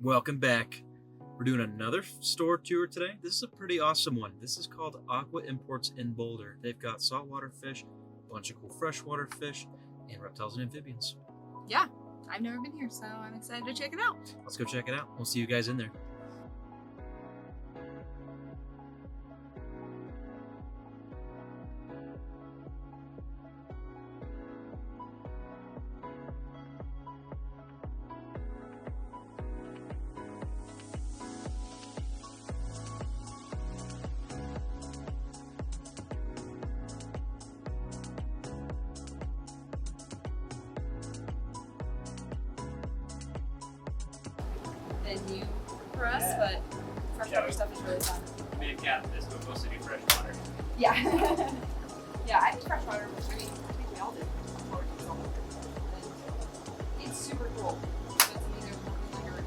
Welcome back. We're doing another store tour today. This is a pretty awesome one. This is called Aqua Imports in Boulder. They've got saltwater fish, a bunch of cool freshwater fish, and reptiles and amphibians. Yeah, I've never been here, so I'm excited to check it out. Let's go check it out. We'll see you guys in there. And new for us, but freshwater stuff is really fun. Me and Kat, this would mostly do freshwater. Yeah. Yeah, I did freshwater, which I think we all did. And it's super cool. That's something they're really hard.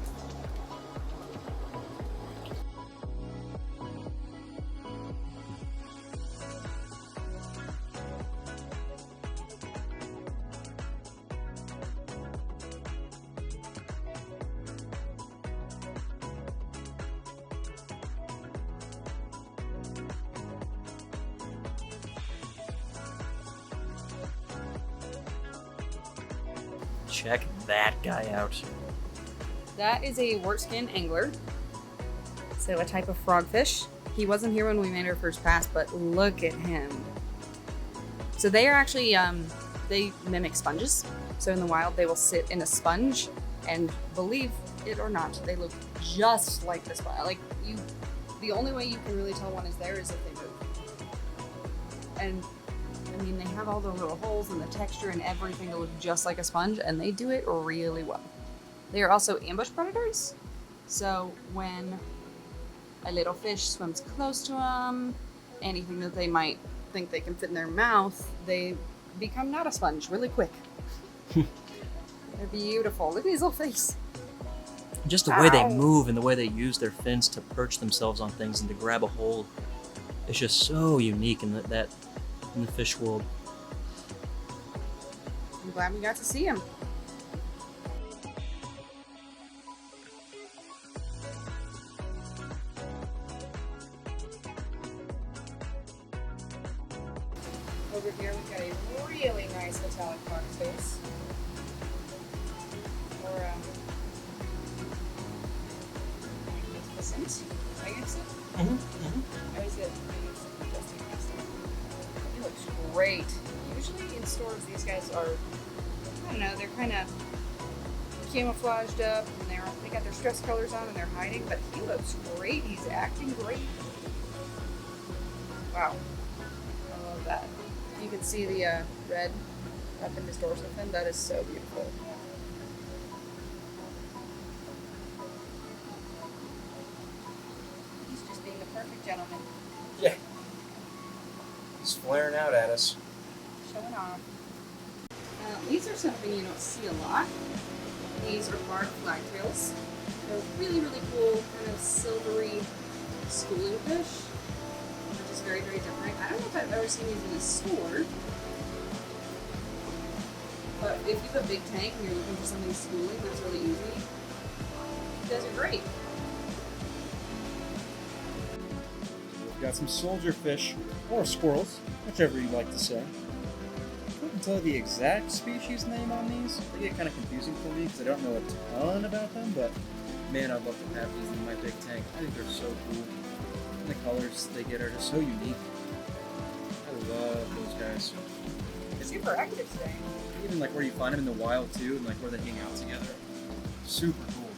Check that guy out. That is a wart-skin angler. So a type of frogfish. He wasn't here when we made our first pass, but look at him. So they are actually, they mimic sponges. So in the wild, they will sit in a sponge, and believe it or not, they look just like the sponge. Like the only way you can really tell one is there is if they move. And I mean, they have all the little holes and the texture and everything to look just like a sponge, and they do it really well. They are also ambush predators. So when a little fish swims close to them, anything that they might think they can fit in their mouth, they become not a sponge really quick. They're beautiful. Look at his little face. Just the way they move and the way they use their fins to perch themselves on things and to grab a hold. It's just so unique in that in the fish world. I'm glad we got to see him. Over here we've got a really nice metallic fox face. Or magnificent, I guess. I always get adjusting my stuff. He looks great. Usually in stores these guys are, I don't know, they're kind of camouflaged up and they got their stress colors on and they're hiding, but he looks great. He's acting great. Wow. I love that. You can see the red up in his dorsal fin. That is so beautiful. He's just being the perfect gentleman. Yeah. He's flaring out at us. Showing off. These are something you don't see a lot. These are barred flagtails. They're really, really cool, kind of silvery schooling fish, which is very, very different. I don't know if I've ever seen these in a store, but if you have a big tank and you're looking for something schooling, that's really easy. These guys are great. We've got some soldier fish, or squirrels, whichever you like to say. I couldn't tell the exact species name on these. They get kind of confusing for me because I don't know a ton about them, but man, I'd love to have these in my big tank. I think they're so cool. And the colors they get are just so unique. I love those guys. They're super active today. Even like where you find them in the wild too, and like where they hang out together. Super cool.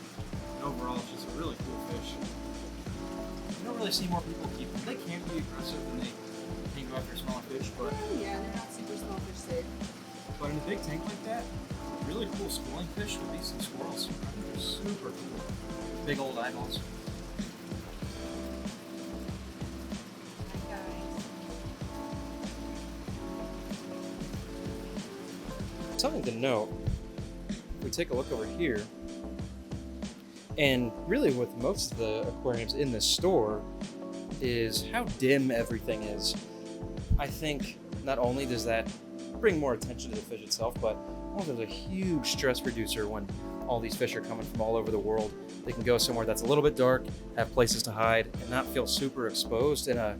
And overall, it's just a really cool fish. You don't really see more people keep them. They can be aggressive and they can go after smaller fish, but Yeah, they're not super small fish safe. in a big tank like that, really cool schooling fish would be some squirrels. I think they're super cool. Big old eyeballs. Something to note, if we take a look over here, and really with most of the aquariums in this store, is how dim everything is. I think not only does that bring more attention to the fish itself, but also there's a huge stress reducer when all these fish are coming from all over the world They can go somewhere that's a little bit dark, have places to hide, and not feel super exposed in a,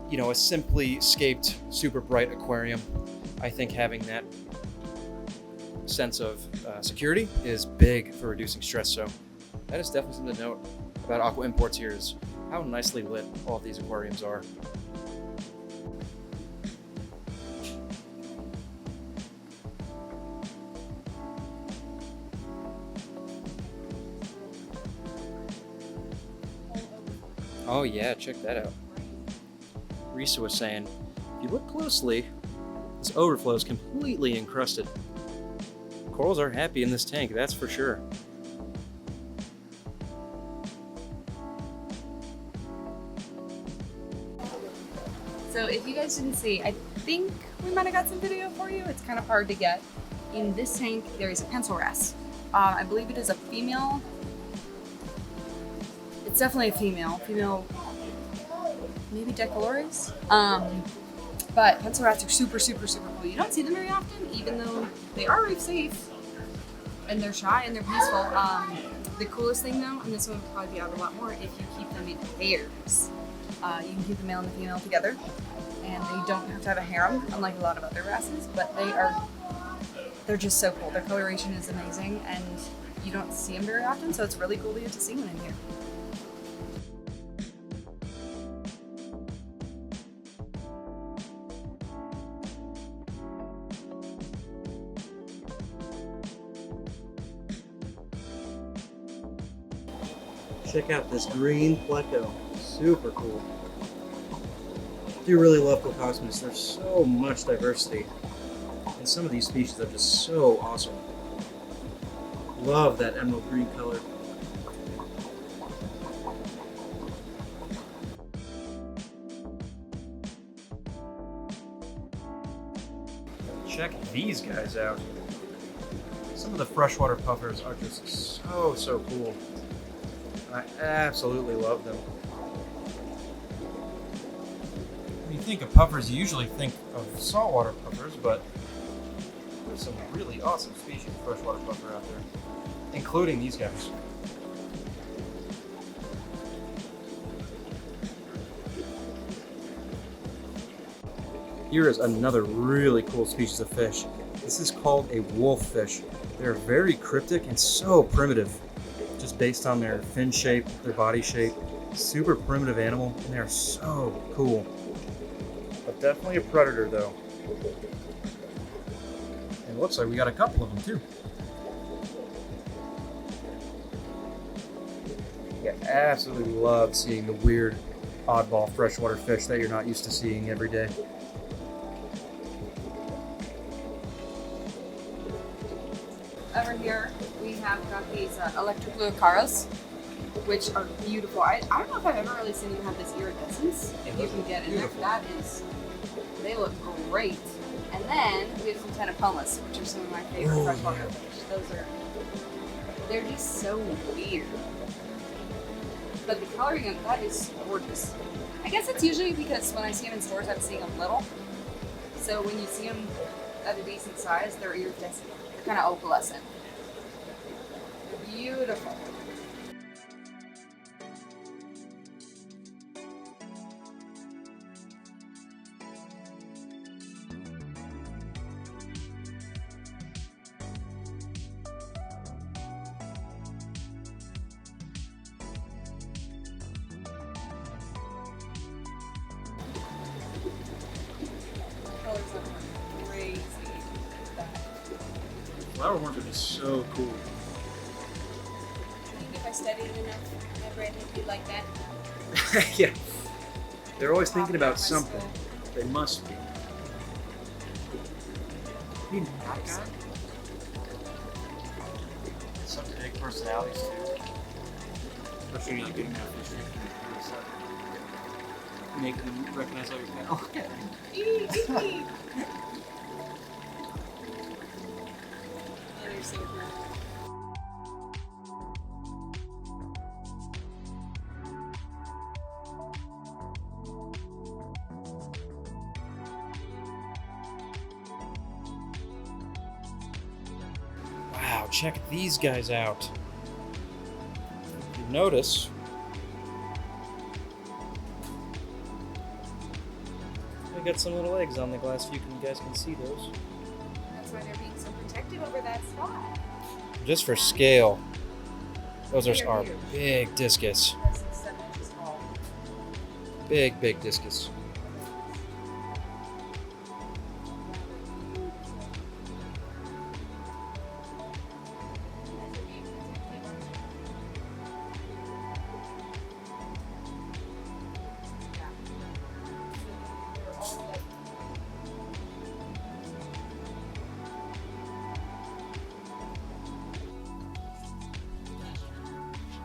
you know, a simply scaped, super bright aquarium. I think having that sense of security is big for reducing stress. So that is definitely something to note about Aqua Imports here, is how nicely lit all of these aquariums are. Oh yeah, check that out. Risa was saying, if you look closely, this overflow is completely encrusted. Corals are happy in this tank, that's for sure. So if you guys didn't see, I think we might have got some video for you. It's kind of hard to get. In this tank, there is a pencil wrasse. I believe it is a female. It's definitely a female, maybe decolores. But pencil rats are super, super, super cool. You don't see them very often, even though they are reef safe and they're shy and they're peaceful. The coolest thing though, and this one would probably be out a lot more, if you keep them in pairs. You can keep the male and the female together, and they don't have to have a harem, unlike a lot of other wrasses, but they're just so cool. Their coloration is amazing, and you don't see them very often, so it's really cool to get to see one in here. Check out this green pleco. Super cool. I do really love Plecostomus. There's so much diversity. And some of these species are just so awesome. Love that emerald green color. Check these guys out. Some of the freshwater puffers are just so cool. I absolutely love them. When you think of puffers, you usually think of saltwater puffers, but there's some really awesome species of freshwater puffer out there, including these guys. Here is another really cool species of fish. This is called a wolffish. They're very cryptic and so primitive, just based on their fin shape, their body shape. Super primitive animal, and they're so cool. But definitely a predator though. And it looks like we got a couple of them too. Yeah, absolutely love seeing the weird, oddball freshwater fish that you're not used to seeing every day. Over here, we have got these electric blue acaras, which are beautiful. I don't know if I've ever really seen them have this iridescence. If you can get in there, they look great. And then we have some tentacomas, which are some of my favorite freshwater fish. They're just so weird. But the coloring of that is gorgeous. I guess it's usually because when I see them in stores, I'm seeing them little. So when you see them at a decent size, they're iridescent. They're kind of opalescent. They're beautiful. Colors are crazy. Flower horns are just so cool. I think if I studied enough, my brain would be like that. Yeah. They're always thinking about something. They must be. You know that guy? Such big personalities too. Especially when you're getting that fish make them recognize all your pet. Oh, look at him. They're so cool. Wow, check these guys out. notice, we got some little eggs on the glass. You guys can see those. That's why they're being so protective over that spot. Just for scale, those They're are huge. big discus. That's 7 inches tall. Big discus.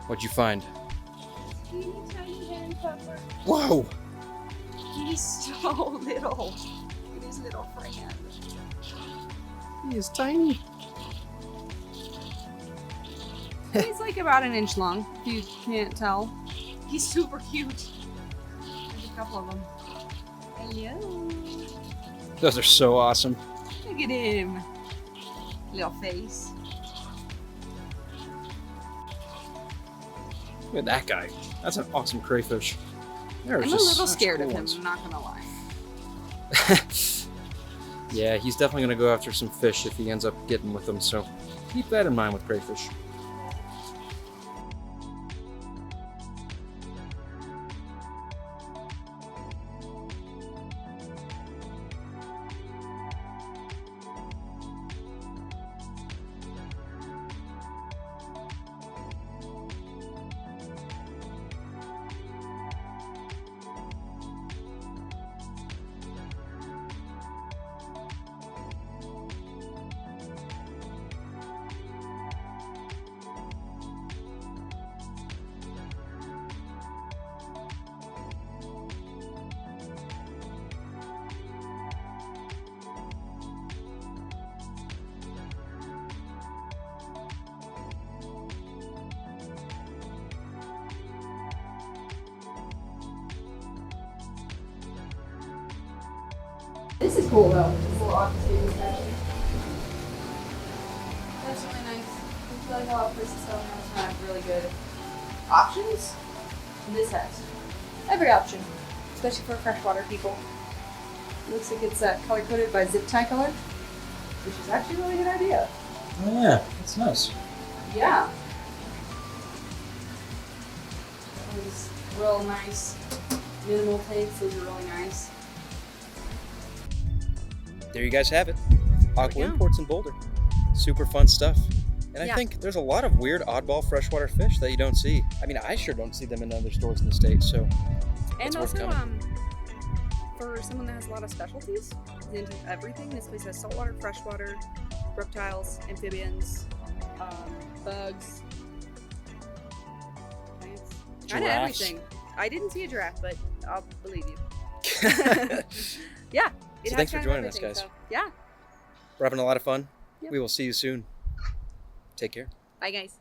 What'd you find? Teeny tiny hand puffer. Whoa! He's so little. It is little friend. He is tiny. He's like about an inch long, if you can't tell. He's super cute. There's a couple of them. Hello. Those are so awesome. Look at him. Little face. Look at that guy. That's an awesome crayfish. I'm a little scared of him, I'm not gonna lie. Yeah, he's definitely gonna go after some fish if he ends up getting with them, so keep that in mind with crayfish. This is cool though. This little octopus statue. That's really nice. I feel like a lot of places don't have really good options. And this has every option, especially for freshwater people. It looks like it's color coded by zip tie color, which is actually a really good idea. Oh yeah, that's nice. Yeah. Those real nice minimal tanks. Those are really nice. There you guys have it. Aqua Yeah. Imports in Boulder. Super fun stuff. And Yeah. I think there's a lot of weird oddball freshwater fish that you don't see. I mean, I sure don't see them in other stores in the States, so And it's worth also, coming. for someone that has a lot of specialties into everything, this place has saltwater, freshwater, reptiles, amphibians, bugs, plants, kind of Giraffes. everything. I didn't see a giraffe, but I'll believe you. Yeah. It So has thanks for kind of joining us, everything, guys. so, yeah. We're having a lot of fun. Yep. We will see you soon. Take care. Bye, guys.